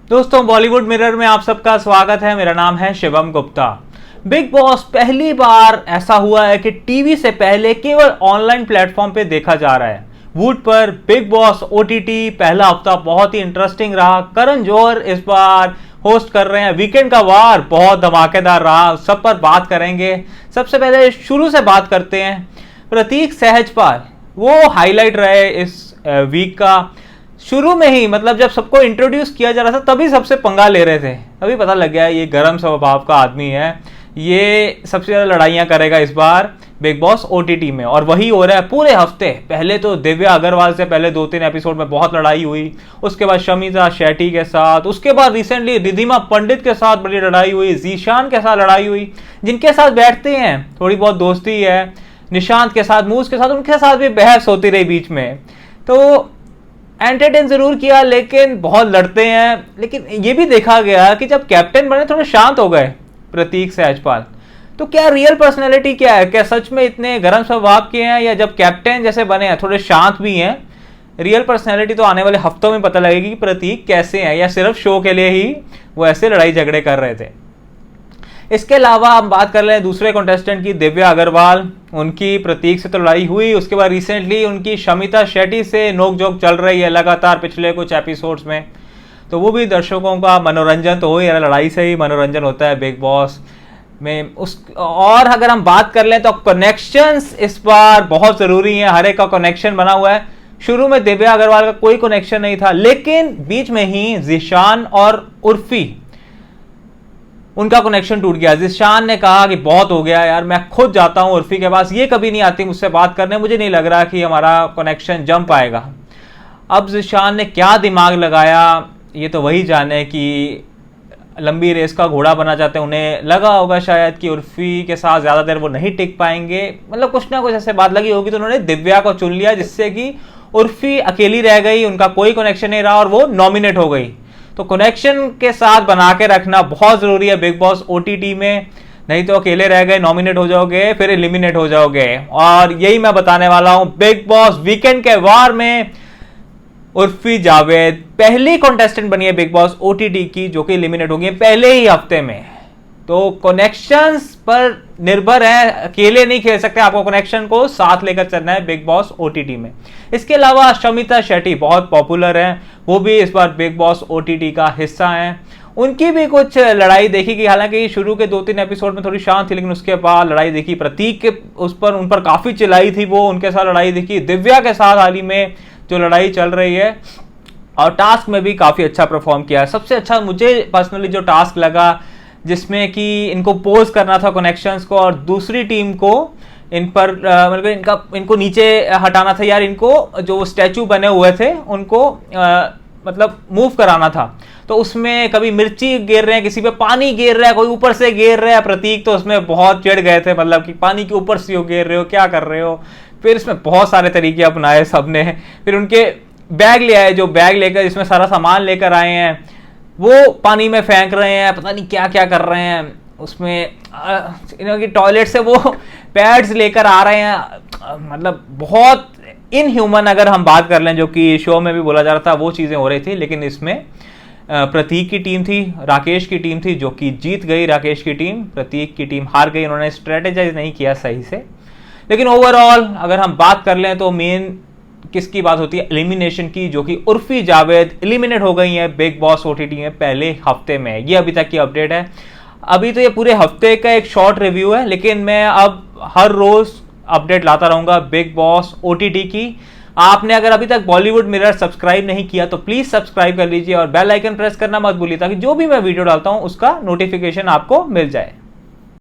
दोस्तों, बॉलीवुड मिरर में आप सबका स्वागत है। मेरा नाम है शिवम गुप्ता। बिग बॉस पहली बार ऐसा हुआ है कि टीवी से पहले केवल ऑनलाइन प्लेटफॉर्म पे देखा जा रहा है। वूट पर बिग बॉस ओटीटी पहला हफ्ता बहुत ही इंटरेस्टिंग रहा। करण जौहर इस बार होस्ट कर रहे हैं। वीकेंड का वार बहुत धमाकेदार रहा, सब पर बात करेंगे। सबसे पहले शुरू से बात करते हैं प्रतीक सहजपाल। वो हाईलाइट रहे इस वीक का। शुरू में ही मतलब जब सबको इंट्रोड्यूस किया जा रहा था तभी सबसे पंगा ले रहे थे। तभी पता लग गया ये गर्म स्वभाव का आदमी है, ये सबसे ज़्यादा लड़ाइयाँ करेगा इस बार बिग बॉस ओटीटी में। और वही हो रहा है पूरे हफ्ते। पहले तो दिव्या अग्रवाल से पहले 2-3 एपिसोड में बहुत लड़ाई हुई, उसके बाद शमिता शेट्टी के साथ, उसके बाद रिसेंटली रिधिमा पंडित के साथ बड़ी लड़ाई हुई, जीशान के साथ लड़ाई हुई। जिनके साथ बैठते हैं थोड़ी बहुत दोस्ती है, निशांत के साथ, मूस के साथ, उनके साथ भी बहस होती रही बीच में। तो एंटरटेन जरूर किया लेकिन बहुत लड़ते हैं। लेकिन ये भी देखा गया कि जब कैप्टन बने थोड़े शांत हो गए प्रतीक सहजपाल। तो क्या रियल पर्सनैलिटी क्या है? क्या सच में इतने गर्म स्वभाव के हैं, या जब कैप्टन जैसे बने हैं थोड़े शांत भी हैं? रियल पर्सनैलिटी तो आने वाले हफ्तों में पता लगेगी कि प्रतीक कैसे हैं, या सिर्फ शो के लिए ही वो ऐसे लड़ाई झगड़े कर रहे थे। इसके अलावा हम बात कर रहे हैं दूसरे कंटेस्टेंट की, दिव्या अग्रवाल। उनकी प्रतीक से तो लड़ाई हुई, उसके बाद रिसेंटली उनकी शमिता शेट्टी से नोकझोंक चल रही है लगातार पिछले कुछ एपिसोड्स में। तो वो भी दर्शकों का मनोरंजन तो हो ही रहा, लड़ाई से ही मनोरंजन होता है बिग बॉस में। और अगर हम बात कर लें तो कनेक्शंस इस बार बहुत ज़रूरी हैं। हर एक का कनेक्शन बना हुआ है। शुरू में दिव्या अग्रवाल का कोई कनेक्शन नहीं था, लेकिन बीच में ही जीशान और उर्फी, उनका कनेक्शन टूट गया। जिशान ने कहा कि बहुत हो गया यार, मैं खुद जाता हूं उर्फी के पास, ये कभी नहीं आती मुझसे बात करने, मुझे नहीं लग रहा कि हमारा कनेक्शन जम पाएगा। अब जिशान ने क्या दिमाग लगाया ये तो वही जाने कि लंबी रेस का घोड़ा बना चाहते हैं। उन्हें लगा होगा शायद कि उर्फी के साथ ज़्यादा देर वो नहीं टिक पाएंगे, मतलब कुछ ना कुछ ऐसे बात लगी होगी, तो उन्होंने दिव्या को चुन लिया, जिससे कि उर्फी अकेली रह गई, उनका कोई कनेक्शन नहीं रहा और वो नॉमिनेट हो गई। तो कनेक्शन के साथ बना के रखना बहुत जरूरी है बिग बॉस ओटीटी में, नहीं तो अकेले रह गए, नॉमिनेट हो जाओगे, फिर एलिमिनेट हो जाओगे। और यही मैं बताने वाला हूं बिग बॉस वीकेंड के वार में। उर्फी जावेद पहली कंटेस्टेंट बनी है बिग बॉस ओटीटी की जो कि एलिमिनेट हो गई पहले ही हफ्ते में। तो कनेक्शंस पर निर्भर है, अकेले नहीं खेल सकते, आपको कनेक्शन को साथ लेकर चलना है बिग बॉस ओटीटी में। इसके अलावा शमिता शेट्टी बहुत पॉपुलर हैं, वो भी इस बार बिग बॉस ओटीटी का हिस्सा हैं। उनकी भी कुछ लड़ाई देखी गई, हालांकि शुरू के 2-3 एपिसोड में थोड़ी शांत थी, लेकिन उसके बाद लड़ाई देखी। प्रतीक के उन पर काफी चिल्लाई थी वो, उनके साथ लड़ाई देखी। दिव्या के साथ हाल ही में जो लड़ाई चल रही है, और टास्क में भी काफी अच्छा परफॉर्म किया है। सबसे अच्छा मुझे पर्सनली जो टास्क लगा, जिसमें कि इनको पोज करना था कनेक्शंस को, और दूसरी टीम को इन पर मतलब इनको नीचे हटाना था, यार इनको जो स्टैचू बने हुए थे उनको मतलब मूव कराना था। तो उसमें कभी मिर्ची गिर रहे हैं, किसी पे पानी गिर रहा है, कोई ऊपर से गिर रहा है। प्रतीक तो उसमें बहुत चिढ़ गए थे, मतलब कि पानी के ऊपर से गिर रहे हो, क्या कर रहे हो। फिर इसमें बहुत सारे तरीके अपनाए सबने। फिर उनके बैग ले आए, जो बैग लेकर जिसमें सारा सामान लेकर आए हैं वो पानी में फेंक रहे हैं, पता नहीं क्या क्या कर रहे हैं। उसमें इनकी टॉयलेट से वो पैड्स लेकर आ रहे हैं, मतलब बहुत इनह्यूमन अगर हम बात कर लें, जो कि शो में भी बोला जा रहा था, वो चीज़ें हो रही थी। लेकिन इसमें प्रतीक की टीम थी, राकेश की टीम थी, जो कि जीत गई। राकेश की टीम, प्रतीक की टीम हार गई, उन्होंने स्ट्रेटेजाइज नहीं किया सही से। लेकिन ओवरऑल अगर हम बात कर लें तो मेन किसकी बात होती है? एलिमिनेशन की, जो कि उर्फी जावेद एलिमिनेट हो गई है बिग बॉस ओटीटी में पहले हफ्ते में। ये अभी तक की अपडेट है। अभी तो ये पूरे हफ्ते का एक शॉर्ट रिव्यू है, लेकिन मैं अब हर रोज अपडेट लाता रहूंगा बिग बॉस ओटीटी की। आपने अगर अभी तक बॉलीवुड मिरर सब्सक्राइब नहीं किया तो प्लीज सब्सक्राइब कर लीजिए और बेल आइकन प्रेस करना मत भूलिए, ताकि जो भी मैं वीडियो डालता हूं उसका नोटिफिकेशन आपको मिल जाए।